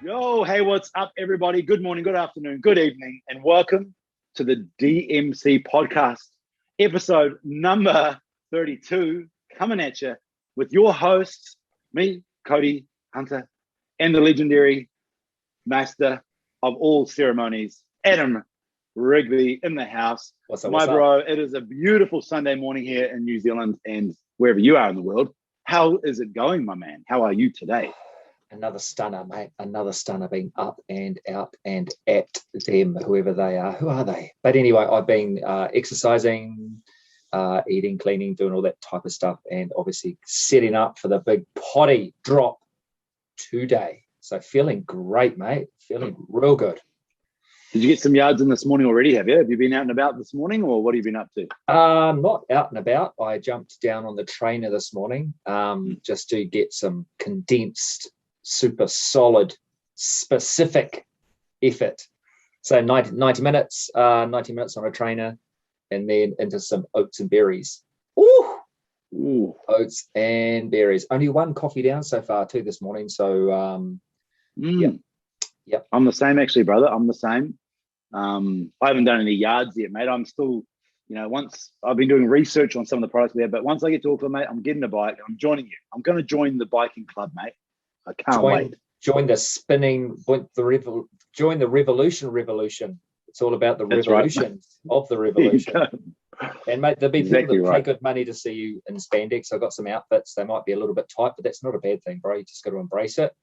Yo, hey, what's up, everybody? Good morning, good afternoon, good evening, and welcome to the D.M.C Podcast, episode number 32, coming at you with your hosts, me, Cody, Hunter, and the legendary master of all ceremonies, Adam Rigby, in the house. What's up, my bro? It is a beautiful Sunday morning here in New Zealand and wherever you are in the world. How is it going, my man? How are you today? Another stunner, mate. Another stunner being up and out and at them, whoever they are. Who are they? But anyway, I've been exercising, eating, cleaning, doing all that type of stuff, and obviously setting up for the big potty drop today. So feeling great, mate. Feeling real good. Did you get some yards in this morning already, have you? Have you been out and about this morning, or what have you been up to? Not out and about. I jumped down on the trainer this morning just to get some condensed, super solid, specific effort. So 90 minutes on a trainer, and then into some oats and berries. Ooh. Oats and berries. Only one coffee down so far too this morning. So Yep. I'm the same, actually, brother. I'm the same. I haven't done any yards yet, mate. I'm still, once I've been doing research on some of the products we have, but once I get to Auckland, mate, I'm getting a bike. I'm joining you. I'm going to join the biking club, mate. I can't wait. Join the spinning, join the revolution. It's all about the revolution of the revolution. And mate, there'll be people that pay good money to see you in spandex. I've got some outfits. They might be a little bit tight, but that's not a bad thing, bro. You just got to embrace it.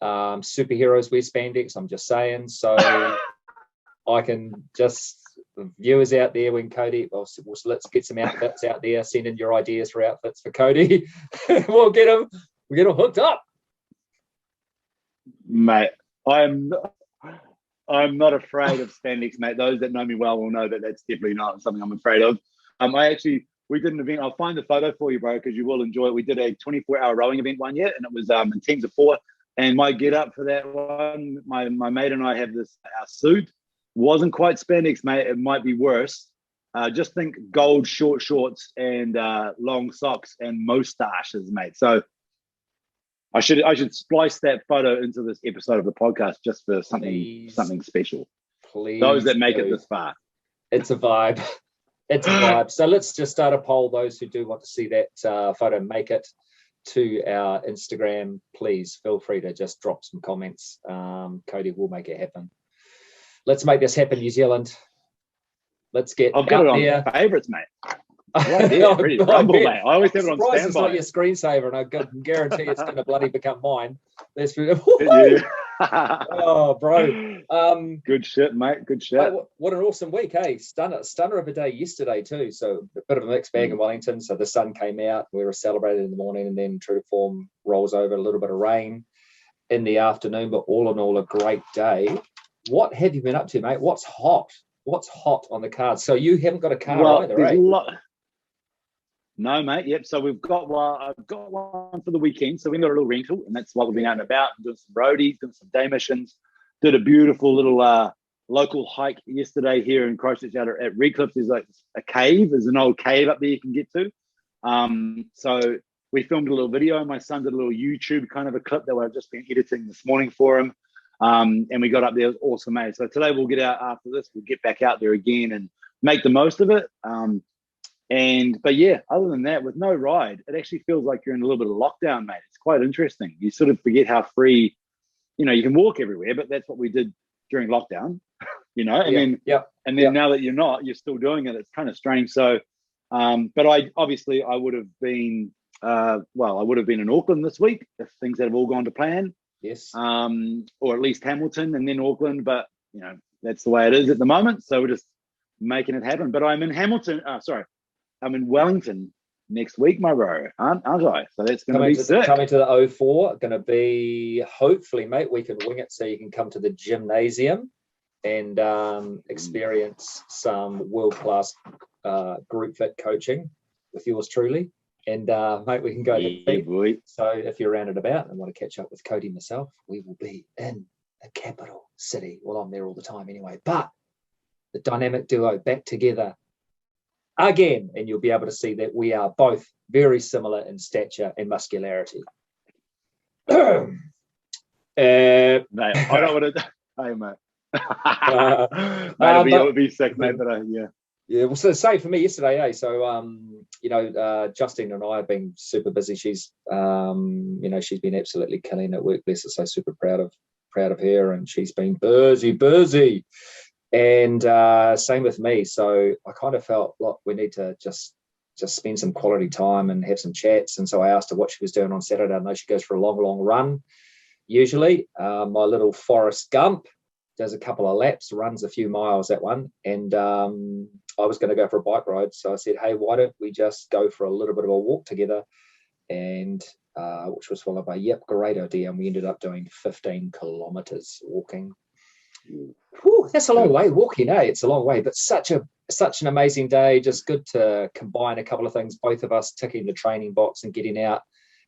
Superheroes wear spandex, I'm just saying. So I can just, viewers out there, when Cody, let's get some outfits out there. Send in your ideas for outfits for Cody. we'll get them hooked up, mate. I'm not afraid of spandex, mate. Those that know me well will know that that's definitely not something I'm afraid of. We did an event. I'll find the photo for you, bro, because you will enjoy it. We did a 24-hour rowing event one year, and it was in teams of 4. And my get up for that one, my mate and I have this, our suit wasn't quite spandex, mate. It might be worse. Just think gold short shorts and long socks and moustaches, mate. So I should splice that photo into this episode of the podcast just for something special. Please, those that make it this far. It's a vibe. It's a vibe. So let's just start a poll. Those who do want to see that photo make it to our Instagram, please feel free to just drop some comments. Cody will make it happen. Let's make this happen, New Zealand. Let's get I've got out it on there. Favorites, mate. Right there, ready to rumble, mate. I always have it on standby. It's not your screensaver, and I can guarantee it's going to bloody become mine. Oh, bro. Good shit, mate. Good shit. What an awesome week, hey? Stunner of a day yesterday too. So a bit of a mixed bag in Wellington. So the sun came out, we were celebrating in the morning, and then true to form rolls over, a little bit of rain in the afternoon, but all in all a great day. What have you been up to, mate? What's hot? What's hot on the cards? So you haven't got a car either, right? No, mate. Yep. So I've got one for the weekend. So we got a little rental, and that's what we've been out and about, doing some roadies, doing some day missions. Did a beautiful little local hike yesterday here in Christchurch out at Redcliffe. There's like a cave. There's an old cave up there you can get to. So we filmed a little video. My son did a little YouTube kind of a clip that I've just been editing this morning for him. And we got up there. It was awesome, mate. So today we'll get out after this. We'll get back out there again and make the most of it. But yeah, other than that, with no ride, it actually feels like you're in a little bit of lockdown, mate. It's quite interesting. You sort of forget how free, you can walk everywhere, but that's what we did during lockdown, and then now that you're still doing it. It's kind of strange. So, but I would have been, I would have been in Auckland this week if things had all gone to plan. Yes. Or at least Hamilton and then Auckland, but that's the way it is at the moment. So we're just making it happen. But I'm in I'm in Wellington next week, my bro, aren't I? So that's going to be sick. Coming to the 04, going to be, hopefully, mate, we can wing it so you can come to the gymnasium and experience some world-class group fit coaching with yours truly. And, mate, we can go to boy. So if you're around and about and want to catch up with Cody and myself, we will be in the capital city. Well, I'm there all the time anyway. But the dynamic duo back together again, and you'll be able to see that we are both very similar in stature and muscularity. Mate, I don't want to. Hey, mate. Mate, it'll be sick, mate. But yeah. Yeah, well, so same for me yesterday, eh? So, Justine and I have been super busy. She's, she's been absolutely killing it at work. Bless her, so super proud of her, and she's been busy. And same with me. So I kind of felt like we need to just spend some quality time and have some chats. And so I asked her what she was doing on Saturday. I know she goes for a long run. Usually, my little Forrest Gump does a couple of laps, runs a few miles, that one. And I was going to go for a bike ride. So I said, hey, why don't we just go for a little bit of a walk together? And which was followed by, yep, great idea. And we ended up doing 15 kilometers walking. Whew, that's a long way walking, eh? It's a long way, but such an amazing day. Just good to combine a couple of things, both of us ticking the training box and getting out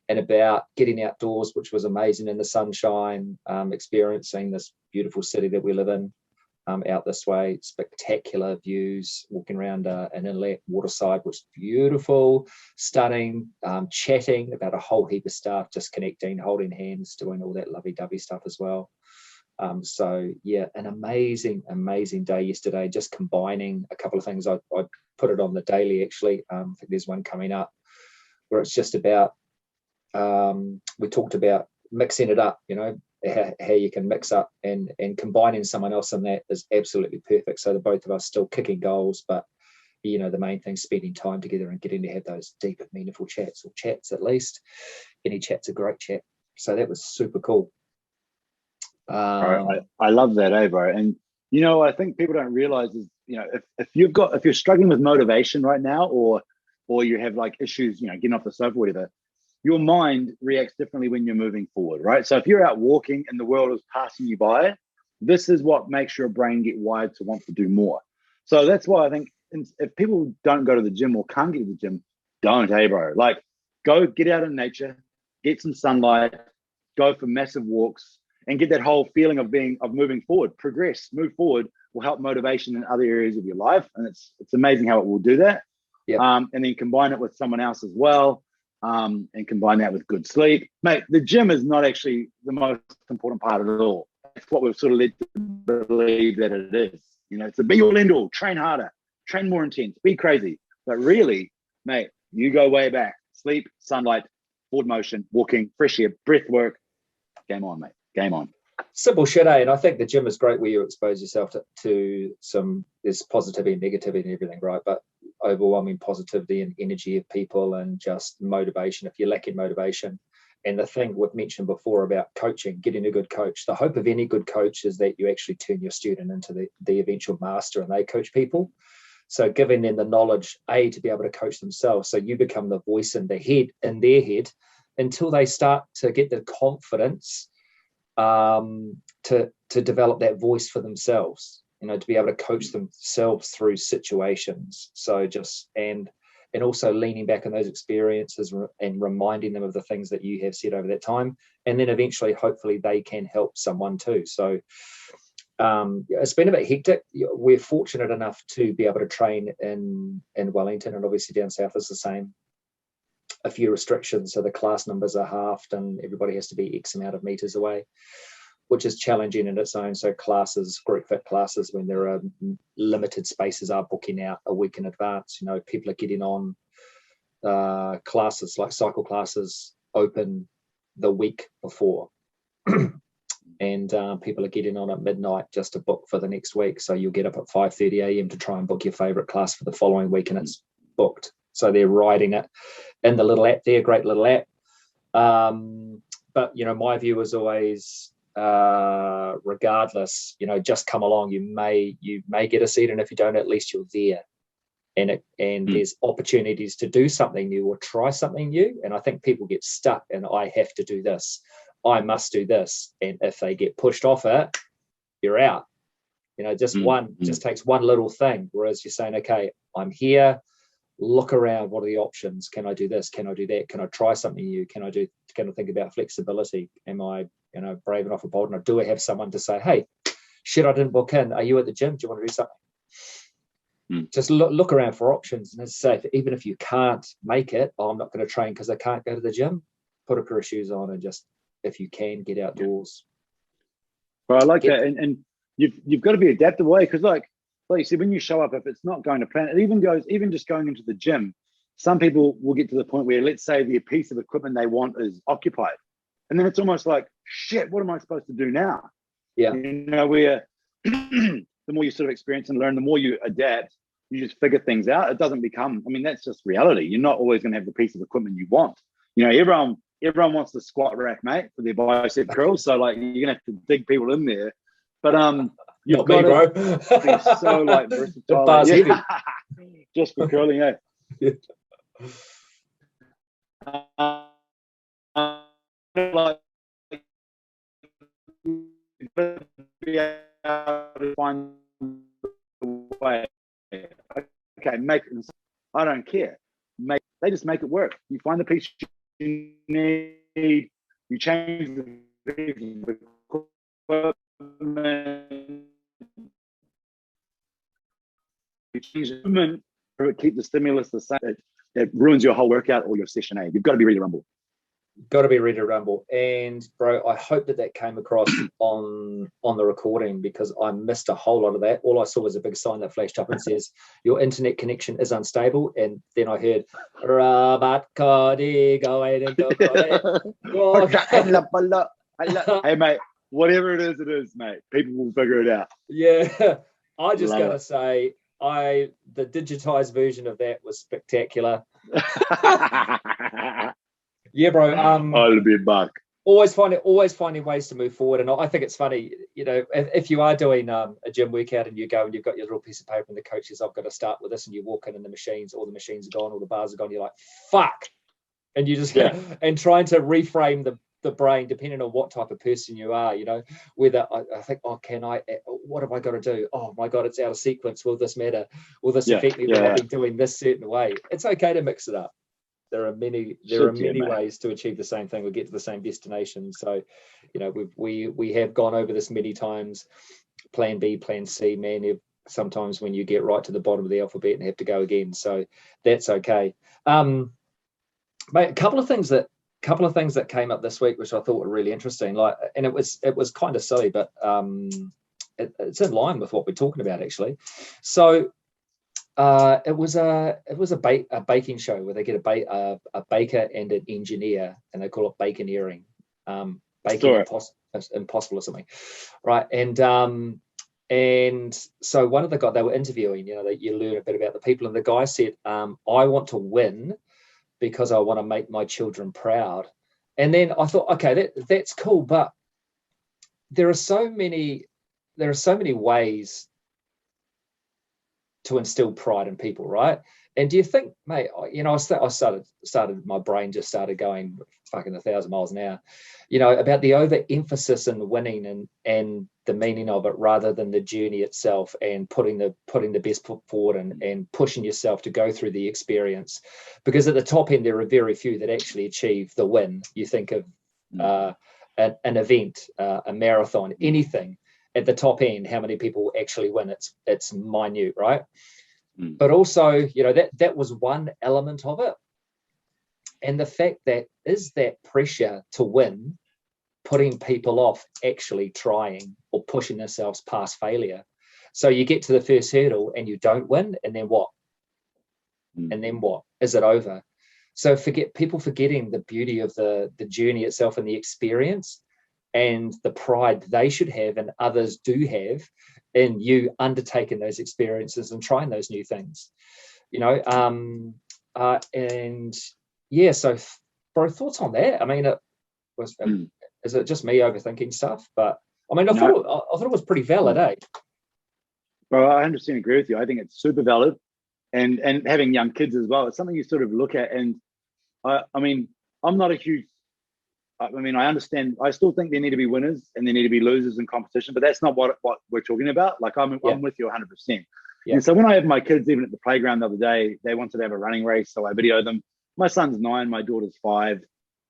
and about, getting outdoors, which was amazing in the sunshine, experiencing this beautiful city that we live in out this way. Spectacular views, walking around an inlet waterside, which is beautiful, stunning, chatting about a whole heap of stuff, just connecting, holding hands, doing all that lovey-dovey stuff as well. So yeah, an amazing day yesterday, just combining a couple of things. I put it on the daily, actually. I think there's one coming up where it's just about, we talked about mixing it up, how you can mix up and combining someone else in that is absolutely perfect. So the both of us still kicking goals, but the main thing, spending time together and getting to have those deep and meaningful chats, or chats at least. Any chat's a great chat. So that was super cool. I love that, bro. And I think people don't realize is, if you're struggling with motivation right now, or you have like issues, getting off the sofa, or whatever, your mind reacts differently when you're moving forward, right? So if you're out walking and the world is passing you by, this is what makes your brain get wired to want to do more. So that's why I think if people don't go to the gym or can't get to the gym, don't, bro. Like, go get out in nature, get some sunlight, go for massive walks, and get that whole feeling of moving forward. Move forward will help motivation in other areas of your life, and it's amazing how it will do that. Yep. And then combine it with someone else as well, and combine that with good sleep, mate. The gym is not actually the most important part at all. It's what we've sort of led to believe that it is. It's a be all end all. Train harder, train more intense, be crazy. But really, mate, you go way back. Sleep, sunlight, forward motion, walking, fresh air, breath work. Game on, mate. Game on. Simple shit, eh? And I think the gym is great where you expose yourself to some, there's positivity and negativity and everything, right? But overwhelming positivity and energy of people and just motivation if you're lacking motivation. And the thing we've mentioned before about coaching, getting a good coach, the hope of any good coach is that you actually turn your student into the eventual master and they coach people. So giving them the knowledge, to be able to coach themselves. So you become the voice in their head until they start to get the confidence to develop that voice for themselves, to be able to coach themselves through situations. So and also leaning back on those experiences and reminding them of the things that you have said over that time. And then eventually, hopefully they can help someone too. So it's been a bit hectic. We're fortunate enough to be able to train in Wellington, and obviously down south is the same. A few restrictions, so the class numbers are halved and everybody has to be X amount of meters away, which is challenging in its own. So group fit classes, when there are limited spaces, are booking out a week in advance. People are getting on classes like cycle classes open the week before. And people are getting on at midnight just to book for the next week. So you'll get up at 5:30 a.m. to try and book your favorite class for the following week, and it's booked. So they're riding it in the little app there, great little app. But, my view is always, regardless, just come along. You may get a seat, and if you don't, at least you're there. And there's opportunities to do something new or try something new. And I think people get stuck and I have to do this. I must do this. And if they get pushed off it, you're out. Just takes one little thing. Whereas you're saying, okay, I'm here. Look around. What are the options? Can I do this? Can I do that? Can I try something new? Can I think about flexibility? Am I, brave enough or bold enough? Do I have someone to say, hey, shit, I didn't book in. Are you at the gym? Do you want to do something? Just look around for options. And as I say, even if you can't make it, I'm not going to train because I can't go to the gym. Put a pair of shoes on and just, if you can, get outdoors. But I like that, and you've got to be adaptable, because like you said, when you show up, if it's not going to plan, it even just going into the gym. Some people will get to the point where, let's say, the piece of equipment they want is occupied, and then it's almost like, shit, what am I supposed to do now? Yeah, where the more you sort of experience and learn, the more you adapt. You just figure things out. It doesn't become. I mean, that's just reality. You're not always going to have the piece of equipment you want. Everyone wants the squat rack, mate, for their bicep curls. So like, you're gonna have to dig people in there. But you've got to be so like versatile. Yeah. Just for curling, yeah. Like, be able to find the way. Okay, I don't care. They just make it work. You find the piece you need. You change the equipment. You change the movement, or keep the stimulus the same. It ruins your whole workout or your session. You've got to be ready to rumble. Got to be ready to rumble. And bro, I hope that came across on the recording, because I missed a whole lot of that. All I saw was a big sign that flashed up and says your internet connection is unstable, and then I heard Hey mate, whatever it is, mate, people will figure it out. Yeah, I just gotta say, the digitized version of that was spectacular. Yeah, bro. I'll be back. Always finding ways to move forward, and I think it's funny. If you are doing a gym workout and you go and you've got your little piece of paper and the coach says, "I've got to start with this," and you walk in and all the machines are gone, all the bars are gone. You're like, "Fuck!" And you just and trying to reframe the brain depending on what type of person you are. Whether I think, what have I got to do? Oh my God, it's out of sequence. Will this matter? Will this affect me? Will I be doing this certain way? It's okay to mix it up. There are many ways to achieve the same thing or get to the same destination. So, we have gone over this many times. Plan B, Plan C, man. Sometimes when you get right to the bottom of the alphabet and have to go again, so that's okay. Mate, a couple of things that came up this week which I thought were really interesting. And it was kind of silly, but it's in line with what we're talking about actually. So. It was a baking show where they get a baker and an engineer, and they call it baconeering, baking impossible or something, right? And so one of the guys they were interviewing, that you learn a bit about the people, and the guy said, "I want to win because I want to make my children proud." And then I thought, okay, that's cool, but there are so many ways to instill pride in people, right? And do you think, mate, my brain just started going fucking 1,000 miles an hour, about the overemphasis in winning and the meaning of it rather than the journey itself, and putting the best foot forward and pushing yourself to go through the experience. Because at the top end, there are very few that actually achieve the win. You think of an event, a marathon, anything. At the top end, how many people actually win? It's minute, right? But also, that was one element of it. And the fact that pressure to win putting people off actually trying or pushing themselves past failure. So you get to the first hurdle and you don't win, and then what? And then what? Is it over? So people forgetting the beauty of the journey itself and the experience, and the pride they should have and others do have in you undertaking those experiences and trying those new things, so bro, thoughts on that? I mean, is it just me overthinking stuff? But I mean, I thought it was pretty valid, eh? Well, I 100% agree with you. I think it's super valid, and having young kids as well, it's something you sort of look at. And I mean, I'm not a huge. I understand. I still think there need to be winners and there need to be losers in competition, but that's not what we're talking about. Like I'm with you 100%. Yeah. And so when I have my kids, even at the playground the other day, they wanted to have a running race, so I video them. My son's 9, my daughter's 5,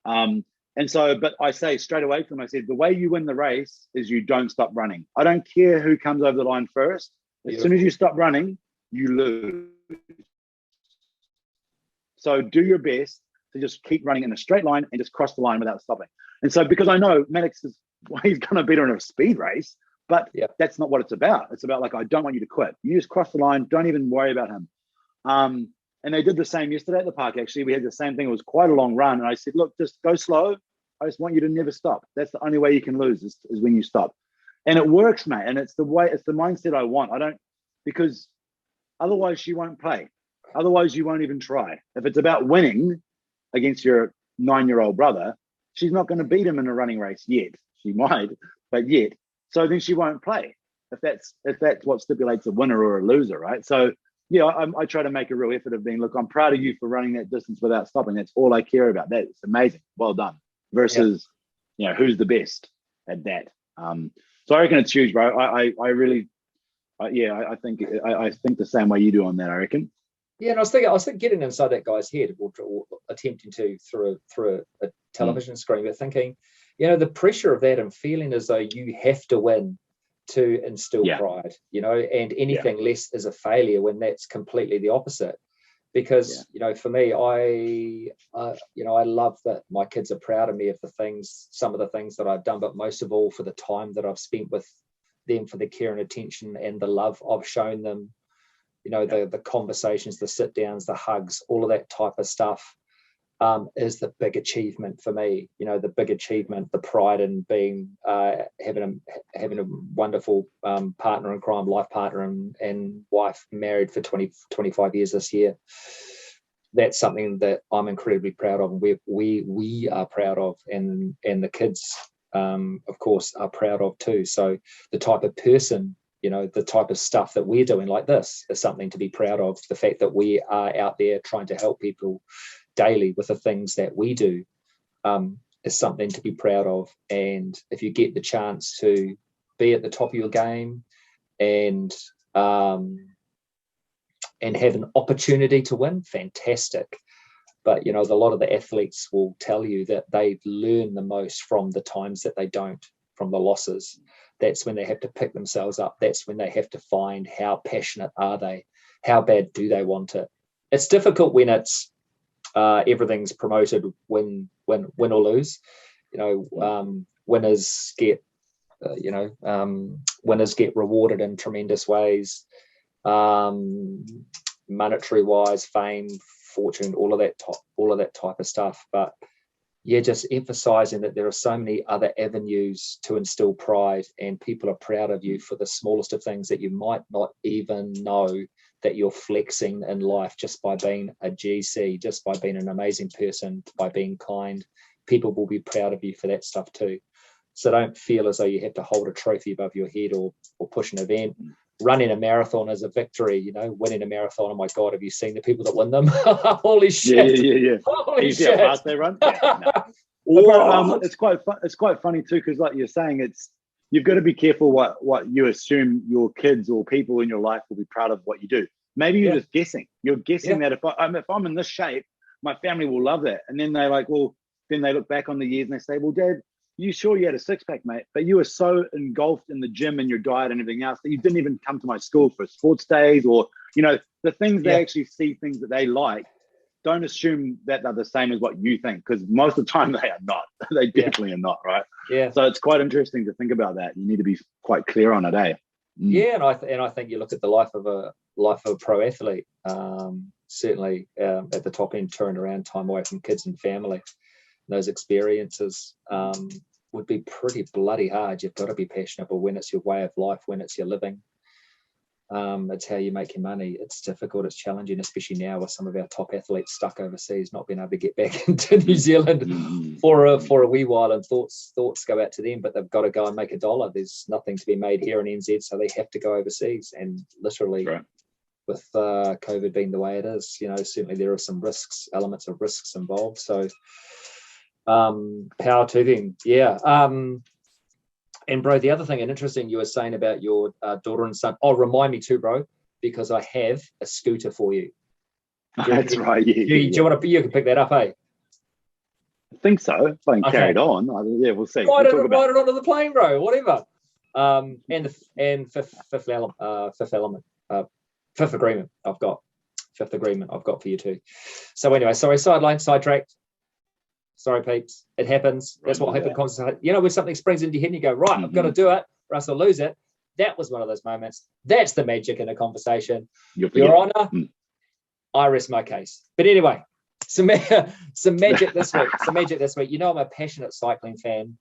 but I say straight away to them, I said, the way you win the race is you don't stop running. I don't care who comes over the line first. As soon as you stop running, you lose. So do your best to just keep running in a straight line and just cross the line without stopping. And so because I know Maddox is he's going to beat her in a speed race. But that's not what it's about. It's about, like, I don't want you to quit. You just cross the line. Don't even worry about him. And they did the same yesterday at the park, actually. We had the same thing. It was quite a long run. And I said, look, just go slow. I just want you to never stop. That's the only way you can lose is when you stop. And it works, mate. And it's the mindset I want. Because otherwise she won't play. Otherwise you won't even try. If it's about winning against your 9-year-old brother, she's not going to beat him in a running race yet. She might, but yet. So then she won't play if that's what stipulates a winner or a loser, right? So yeah, I try to make a real effort of being, look, I'm proud of you for running that distance without stopping. That's all I care about. That's amazing. Well done. Versus, who's the best at that. So I reckon it's huge, bro. I really, I think the same way you do on that. I reckon. Yeah, and I was thinking getting inside that guy's head, or attempting to through a television screen, but thinking, the pressure of that and feeling as though you have to win to instill pride, and anything less is a failure, when that's completely the opposite. Because for me, I love that my kids are proud of me of some of the things that I've done, but most of all for the time that I've spent with them, for the care and attention and the love I've shown them. The conversations, the sit downs, the hugs, all of that type of stuff is the big achievement for me. The big achievement, the pride in being having a wonderful partner in crime, life partner and wife, married for 25 years this year. That's something that I'm incredibly proud of, and we are proud of, and the kids of course are proud of too. So the type of person, the type of stuff that we're doing like this is something to be proud of. The fact that we are out there trying to help people daily with the things that we do is something to be proud of. And if you get the chance to be at the top of your game and have an opportunity to win, fantastic. But a lot of the athletes will tell you that they learn the most from the times that they don't, from the losses. That's when they have to pick themselves up. That's when they have to find how passionate are they, how bad do they want it. It's difficult when it's everything's promoted, win or lose. Winners get rewarded in tremendous ways, monetary wise, fame, fortune, all of that type of stuff. But just emphasizing that there are so many other avenues to instill pride, and people are proud of you for the smallest of things that you might not even know that you're flexing in life, just by being a GC, just by being an amazing person, by being kind. People will be proud of you for that stuff too. So don't feel as though you have to hold a trophy above your head or push an event. Running a marathon is a victory, winning a marathon. Oh my God, have you seen the people that win them? Holy shit. Yeah. Holy shit. How fast they run? No. It's quite funny too, because like you're saying, you've got to be careful what you assume your kids or people in your life will be proud of what you do. Maybe you're just guessing. You're guessing that if I'm in this shape, my family will love that. And then they're like, then they look back on the years and they say, well, Dad, you sure you had a six-pack, mate, but you were so engulfed in the gym and your diet and everything else that you didn't even come to my school for sports days, or, the things they actually see, things that they like. Don't assume that they're the same as what you think, because most of the time they are not. They definitely are not, right? Yeah. So it's quite interesting to think about that. You need to be quite clear on it, eh? Yeah, and I think you look at the life of a pro athlete, certainly at the top end, turned around, time away from kids and family. Those experiences would be pretty bloody hard. You've got to be passionate, but when it's your way of life, when it's your living, it's how you make your money. It's difficult, it's challenging, especially now with some of our top athletes stuck overseas, not being able to get back into New Zealand for a wee while, and thoughts go out to them, but they've got to go and make $1. There's nothing to be made here in NZ, so they have to go overseas. And literally, with COVID being the way it is, certainly there are some elements of risks involved. So power to them. And bro, the other thing, and interesting, you were saying about your daughter and son. Oh, remind me too, bro, because I have a scooter for you. That's right. Yeah, do you want to? You can pick that up, eh? I think so. If I can carry it on, we'll see. Ride it onto the plane, bro. Whatever. And fifth element, fifth agreement. I've got for you too. So anyway, sorry, sidetracked. Sorry, peeps. It happens. That's what hyperconcentrate. You know, when something springs into your head and you go, right, I've got to do it or else I'll lose it. That was one of those moments. That's the magic in a conversation. Your Honor, I rest my case. But anyway, some magic this week. Some magic this week. You know, I'm a passionate cycling fan.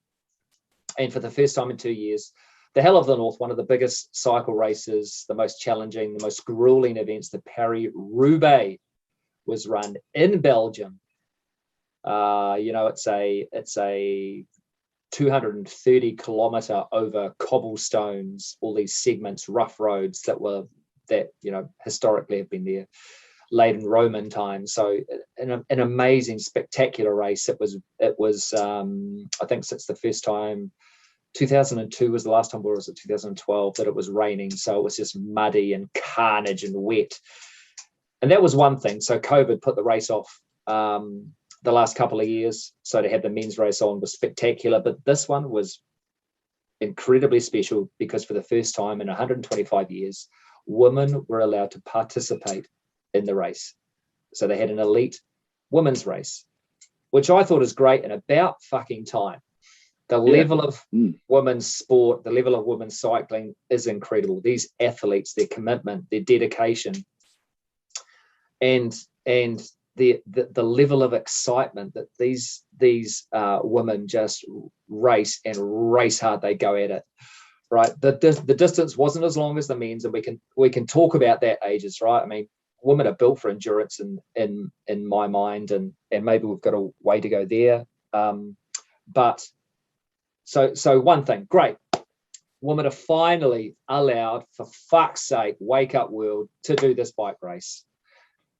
And for the first time in 2 years, the Hell of the North, one of the biggest cycle races, the most challenging, the most grueling events, the Paris-Roubaix, was run in Belgium. You know, it's a 230 kilometer over cobblestones, all these segments, rough roads that you know historically have been there, late in Roman times. So an amazing, spectacular race. It was I think since the first time, 2002 was the last time, or was it 2012, that it was raining. So it was just muddy and carnage and wet. And that was one thing. So COVID put the race off the last couple of years. So to have the men's race on was spectacular. But this one was incredibly special because for the first time in 125 years, women were allowed to participate in the race. So they had an elite women's race, which I thought is great and about fucking time. The level of women's sport, the level of women's cycling is incredible. These athletes, their commitment, their dedication, and the level of excitement that these women just race hard. They go at it, right? The distance wasn't as long as the men's, and we can talk about that ages, right? I mean, women are built for endurance in my mind, and maybe we've got a way to go there. But so one thing, great. Women are finally allowed, for fuck's sake, wake up world, to do this bike race.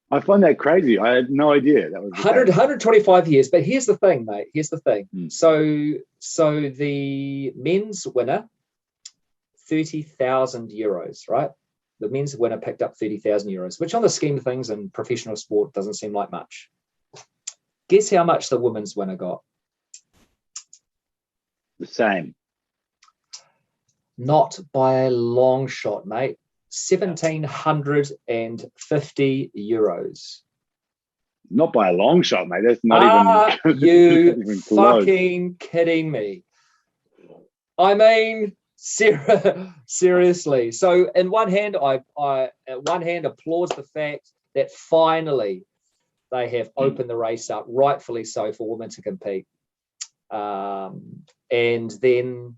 I find that crazy. I had no idea that was 125 years. But here's the thing, mate. Here's the thing. So the men's winner, 30,000 euros, right? The men's winner picked up 30,000 euros, which on the scheme of things in professional sport doesn't seem like much. Guess how much the women's winner got? The same. Not by a long shot, mate. 1,750 euros. Not by a long shot, mate. That's not even. You even fucking kidding me? I mean, seriously. So, in one hand, I applause the fact that finally they have opened the race up, rightfully so, for women to compete. And then,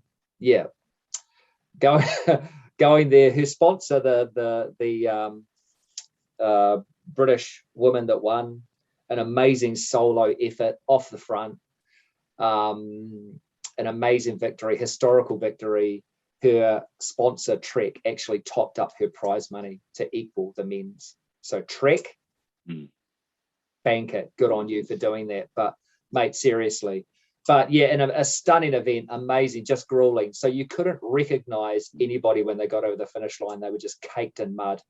going there, her sponsor, the British woman that won, an amazing solo effort off the front, an amazing victory, historical victory. Her sponsor, Trek, actually topped up her prize money to equal the men's. So Trek, bank it. Good on you for doing that. But, mate, seriously. But yeah, in a stunning event, amazing, just grueling. So you couldn't recognize anybody when they got over the finish line. They were just caked in mud,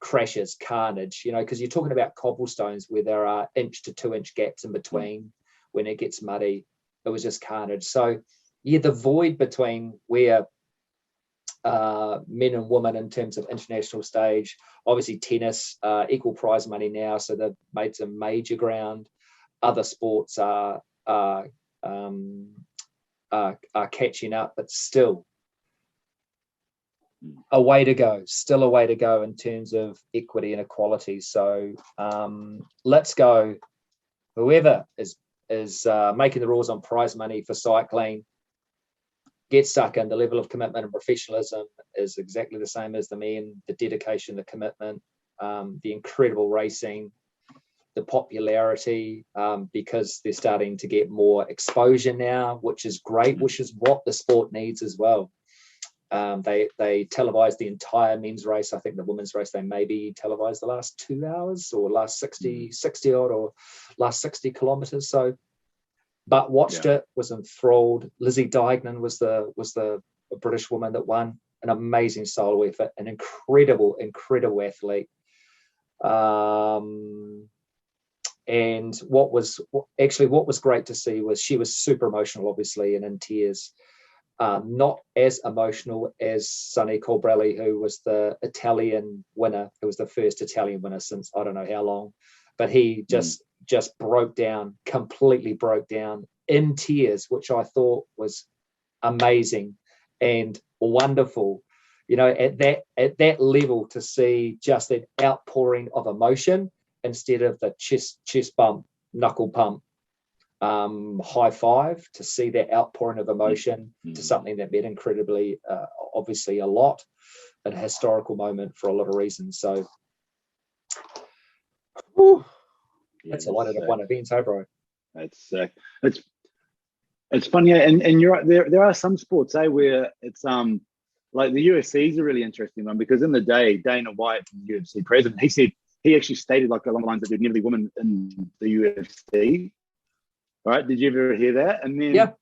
crashes, carnage, you know, because you're talking about cobblestones where there are 1 to 2 inch gaps in between. When it gets muddy, it was just carnage. So yeah, the void between where men and women in terms of international stage, obviously tennis, equal prize money now. So they've made some major ground. Other sports are catching up, but still a way to go, in terms of equity and equality. So let's go. Whoever is making the rules on prize money for cycling, get stuck in. The level of commitment and professionalism is exactly the same as the men. The dedication, the commitment, the incredible racing, the popularity, because they're starting to get more exposure now, which is great, which is what the sport needs as well. They televised the entire men's race. I think the women's race, they maybe televised the last 2 hours or last 60 odd or last 60 kilometers. So, but watched it, was enthralled. Lizzie Deignan was the British woman that won. An amazing solo effort, an incredible athlete. And what was great to see was she was super emotional, obviously, and in tears. Not as emotional as Sonny Colbrelli, who was the Italian winner, who was the first Italian winner since I don't know how long. But he just just completely broke down in tears, which I thought was amazing and wonderful. At that level, to see just that outpouring of emotion instead of the chest bump, knuckle pump, high five, to see that outpouring of emotion to something that meant incredibly, obviously a lot, a historical moment for a lot of reasons. So that's a lot of one event, bro. It's funny, and you're right. There are some sports, where it's like the UFC is a really interesting one, because in the day, Dana White, the UFC president, he actually stated like along the lines that there'd never be women in the UFC. Right? Did you ever hear that? And then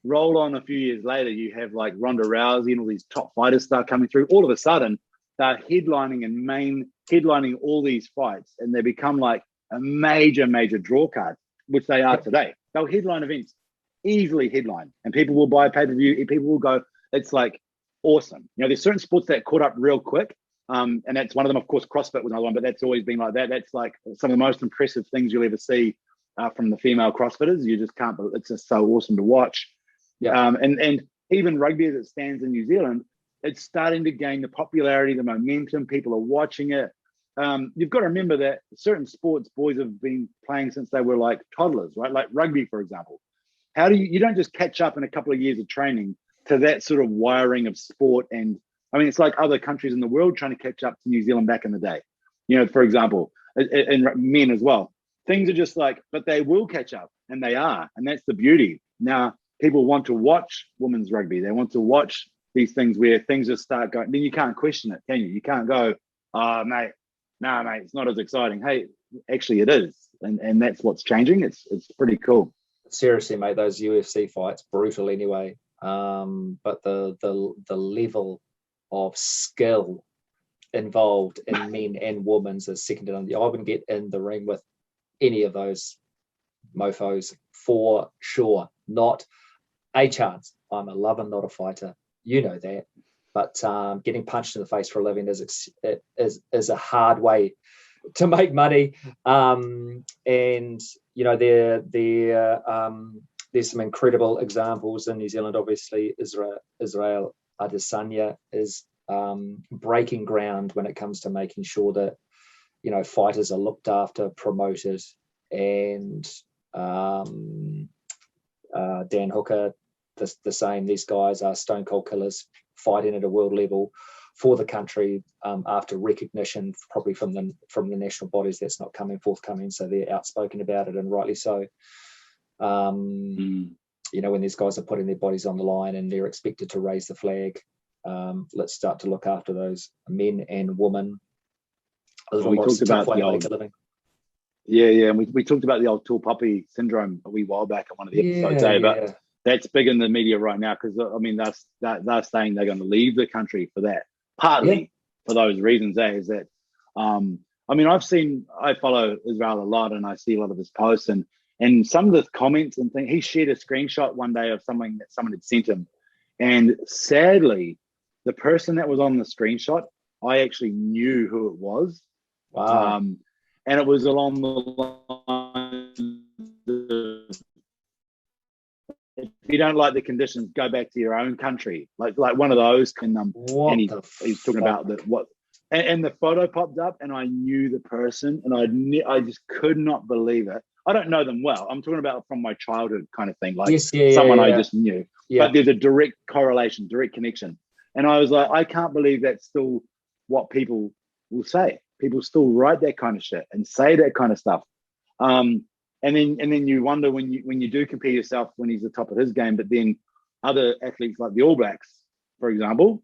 roll on a few years later, you have like Ronda Rousey and all these top fighters start coming through. All of a sudden, they're headlining all these fights, and they become like a major draw card, which they are today. They'll headline events, easily headline, and people will buy pay-per-view. People will go. It's like awesome. There's certain sports that caught up real quick, and that's one of them. Of course, CrossFit was another one, but that's always been like that. That's like some of the most impressive things you'll ever see from the female CrossFitters. You just can't. It's just so awesome to watch. Yeah. And even rugby as it stands in New Zealand, it's starting to gain the popularity, the momentum. People are watching it. You've got to remember that certain sports boys have been playing since they were like toddlers, right? Like rugby, for example. How do you don't just catch up in a couple of years of training to that sort of wiring of sport? And I mean, it's like other countries in the world trying to catch up to New Zealand back in the day. For example, and men as well. Things are just like, but they will catch up, and they are, and that's the beauty. Now, people want to watch women's rugby. They want to watch these things where things just start going. Then you can't question it, can you? You can't go, mate, it's not as exciting. Hey, actually it is. And that's what's changing. It's pretty cool. Seriously, mate, those UFC fights, brutal anyway. But the level of skill involved in men and women's is second to none. I wouldn't get in the ring with any of those mofos for sure. Not a chance. I'm a lover, not a fighter. You know that. But getting punched in the face for a living is a hard way to make money. And there's some incredible examples in New Zealand. Obviously, Israel Adesanya is breaking ground when it comes to making sure that fighters are looked after, promoted, and Dan Hooker, the same. These guys are stone cold killers, fighting at a world level for the country after recognition, probably from the national bodies that's not forthcoming. So they're outspoken about it, and rightly so. When these guys are putting their bodies on the line and they're expected to raise the flag, let's start to look after those men and women. We talked about the old, and we talked about the old tall puppy syndrome a wee while back at one of the episodes, but that's big in the media right now, because I mean they're saying they're going to leave the country for that, partly for those reasons. Is that I mean, I follow Israel a lot, and I see a lot of his posts and some of the comments and things. He shared a screenshot one day of something that someone had sent him, and sadly, the person that was on the screenshot, I actually knew who it was. Wow. And it was along the lines of, if you don't like the conditions, go back to your own country. Like one of those. And he's talking about and the photo popped up, and I knew the person, and I just could not believe it. I don't know them well. I'm talking about from my childhood kind of thing, like someone I just knew. Yeah. But there's a direct correlation, direct connection. And I was like, I can't believe that's still what people will say. People still write that kind of shit and say that kind of stuff. And then you wonder when you do compare yourself when he's the top of his game, but then other athletes like the All Blacks, for example,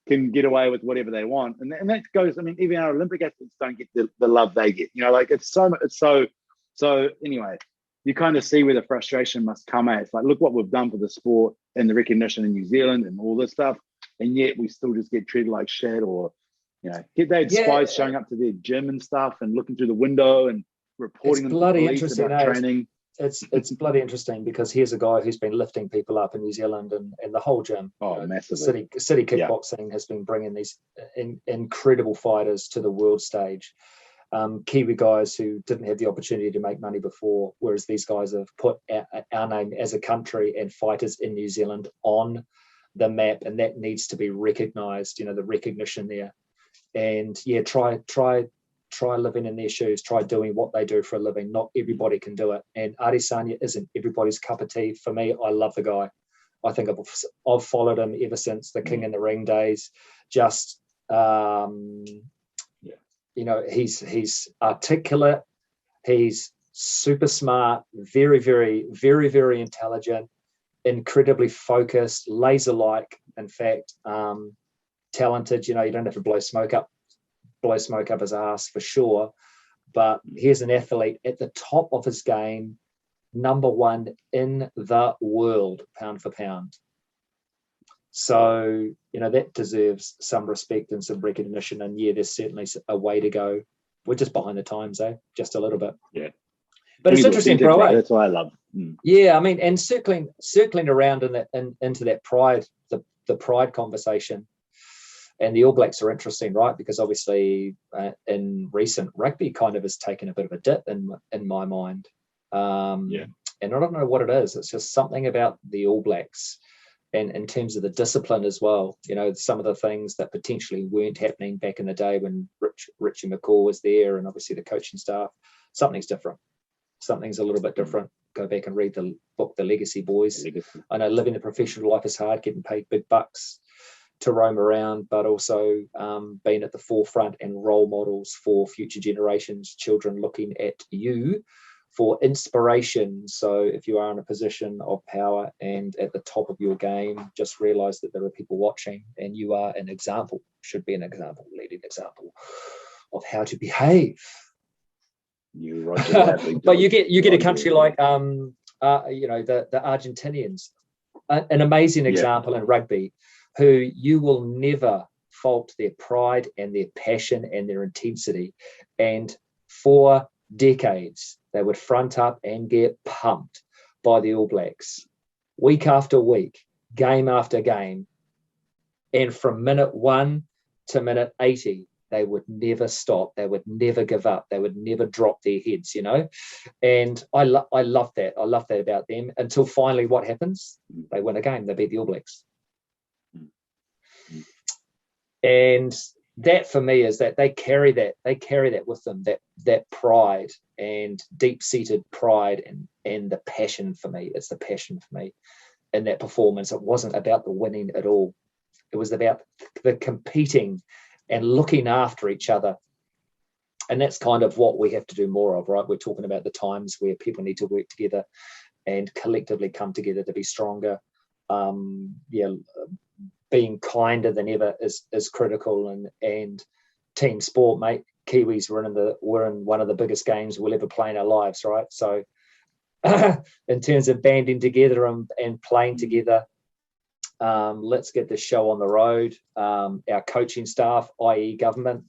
can get away with whatever they want. And that goes, I mean, even our Olympic athletes don't get the love they get. It's so anyway, you kind of see where the frustration must come at. It's like, look what we've done for the sport and the recognition in New Zealand and all this stuff. And yet we still just get treated like shit, or, they had spies showing up to their gym and stuff and looking through the window and reporting them to the police about training. It's bloody interesting, because here's a guy who's been lifting people up in New Zealand and the whole gym. Massively. City Kickboxing has been bringing these incredible fighters to the world stage. Kiwi guys who didn't have the opportunity to make money before, whereas these guys have put our name as a country and fighters in New Zealand on the map, and that needs to be recognised. The recognition there, and try living in their shoes. Try doing what they do for a living. Not everybody can do it, and Adesanya isn't everybody's cup of tea. For me, I love the guy. I think I've followed him ever since the King in the Ring days. Just he's articulate, he's super smart, very, very, very, very intelligent, incredibly focused, laser-like, in fact, talented. You don't have to blow smoke up his ass for sure, but here's an athlete at the top of his game, number one in the world, pound for pound. So, that deserves some respect and some recognition. And there's certainly a way to go. We're just behind the times, just a little bit. Yeah. But it's interesting, bro. Right? That's what I love. Yeah, I mean, and circling around into that pride, the pride conversation. And the All Blacks are interesting, right? Because obviously in recent rugby kind of has taken a bit of a dip in my mind. And I don't know what it is. It's just something about the All Blacks. And in terms of the discipline as well, some of the things that potentially weren't happening back in the day when Richie McCaw was there, and obviously the coaching staff, something's different. Something's a little bit different. Go back and read the book, The Legacy Boys. I know living a professional life is hard, getting paid big bucks to roam around, but also being at the forefront and role models for future generations, children looking at you for inspiration. So if you are in a position of power and at the top of your game, just realize that there are people watching, and you are an example, leading example of how to behave. But you get a country like the Argentinians, an amazing example in rugby, who you will never fault their pride and their passion and their intensity. And for decades, they would front up and get pumped by the All Blacks week after week, game after game. And from minute 1 to minute 80, they would never stop. They would never give up. They would never drop their heads, And I love that. I love that about them, until finally what happens? They win a game. They beat the All Blacks. And that for me is that they carry that with them, that pride and deep-seated pride and the passion for me. It's the passion for me in that performance. It wasn't about the winning at all. It was about the competing and looking after each other. And that's kind of what we have to do more of, right? We're talking about the times where people need to work together and collectively come together to be stronger. Being kinder than ever is critical, and team sport, mate. Kiwis were in one of the biggest games we'll ever play in our lives, right? So in terms of banding together and playing together, let's get this show on the road. Our coaching staff, i.e. government,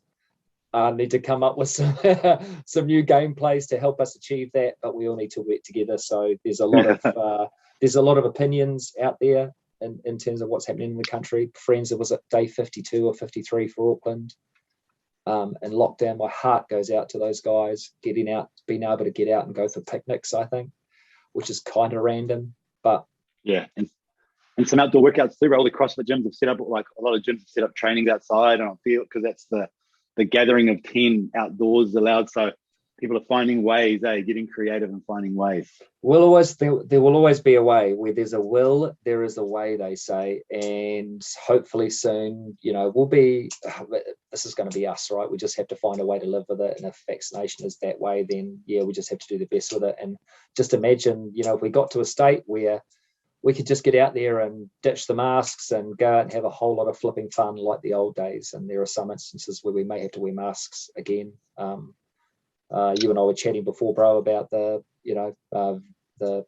need to come up with some new gameplays to help us achieve that, but we all need to work together. So there's a lot of opinions out there in terms of what's happening in the country. Friends, it was at day 52 or 53 for Auckland and lockdown. My heart goes out to those guys being able to get out and go for picnics, I think, which is kind of random, but and some outdoor workouts too. All the CrossFit gyms have set up, like a lot of gyms have set up trainings outside on a field, because that's the gathering of 10 outdoors allowed. So people are finding ways, getting creative and finding ways. There will always be a way. Where there's a will, there is a way, they say. And hopefully soon, this is going to be us, right? We just have to find a way to live with it. And if vaccination is that way, then we just have to do the best with it. And just imagine, if we got to a state where we could just get out there and ditch the masks and go out and have a whole lot of flipping fun like the old days. And there are some instances where we may have to wear masks again. You and I were chatting before, bro, about the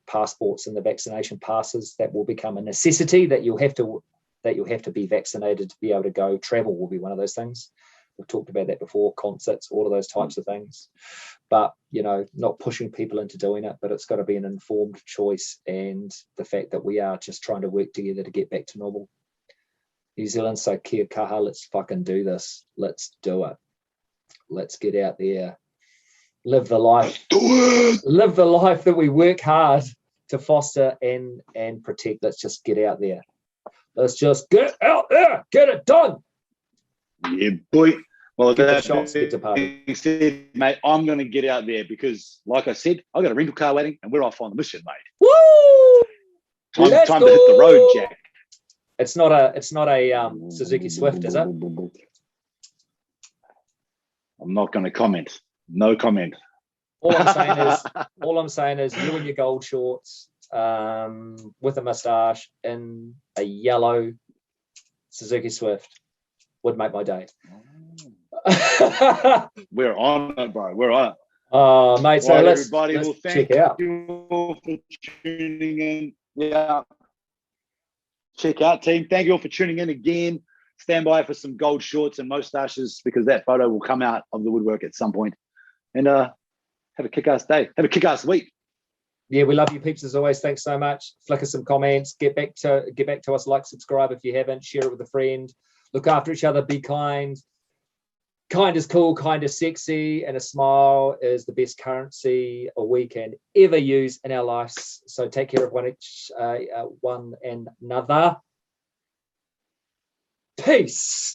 passports and the vaccination passes. That will become a necessity, that you'll have to be vaccinated to be able to go. Travel will be one of those things. We've talked about that before, concerts, all of those types of things. But, not pushing people into doing it, but it's got to be an informed choice, and the fact that we are just trying to work together to get back to normal. New Zealand, so kia kaha, let's fucking do this. Let's do it. let's get out there, live the life that we work hard to foster and protect. Let's just get out there. Let's just get out there, get it done. Yeah, boy. Well, get the shots, get the party. Said, mate, I'm going to get out there because, like I said, I got a rental car waiting, and we're off on the mission, mate. Woo! Time to hit the road, Jack. It's not a Suzuki Swift, is it? I'm not going to comment. No comment. All I'm saying is you in your gold shorts, with a moustache in a yellow Suzuki Swift would make my day. We're on it, bro. We're on it. Oh, mate. So let's thank you all for tuning in. Yeah. Check out, team. Thank you all for tuning in again. Stand by for some gold shorts and mustaches because that photo will come out of the woodwork at some point. And have a kick-ass day. Have a kick-ass week. Yeah, we love you, peeps, as always. Thanks so much. Flicker some comments. Get back to us. Like, subscribe if you haven't. Share it with a friend. Look after each other. Be kind. Kind is cool. Kind is sexy. And a smile is the best currency we can ever use in our lives. So take care of one another. Peace.